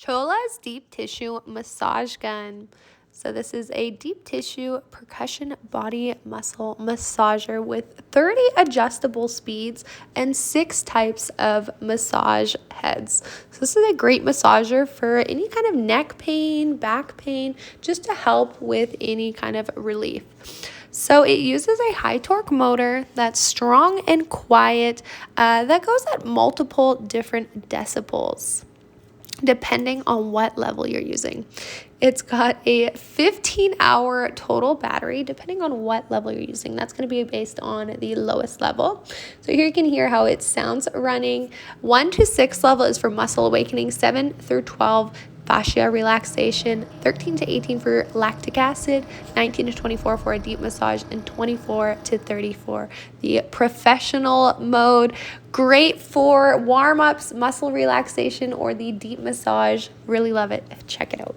Cholas deep tissue massage gun. So this is a deep tissue percussion body muscle massager with 30 adjustable speeds and 6 types of massage heads. So this is a great massager for any kind of neck pain, back pain, just to help with any kind of relief. So it uses a high torque motor that's strong and quiet, that goes at multiple different decibels depending on what level you're using. It's got a 15-hour total battery, depending on what level you're using. That's going to be based on the lowest level. So here you can hear how it sounds running. 1 to 6 level is for muscle awakening, 7 through 12 fascia relaxation, 13 to 18 for lactic acid, 19 to 24 for a deep massage, and 24 to 34 the professional mode. Great for warm-ups, muscle relaxation, or the deep massage. Really love it. Check it out.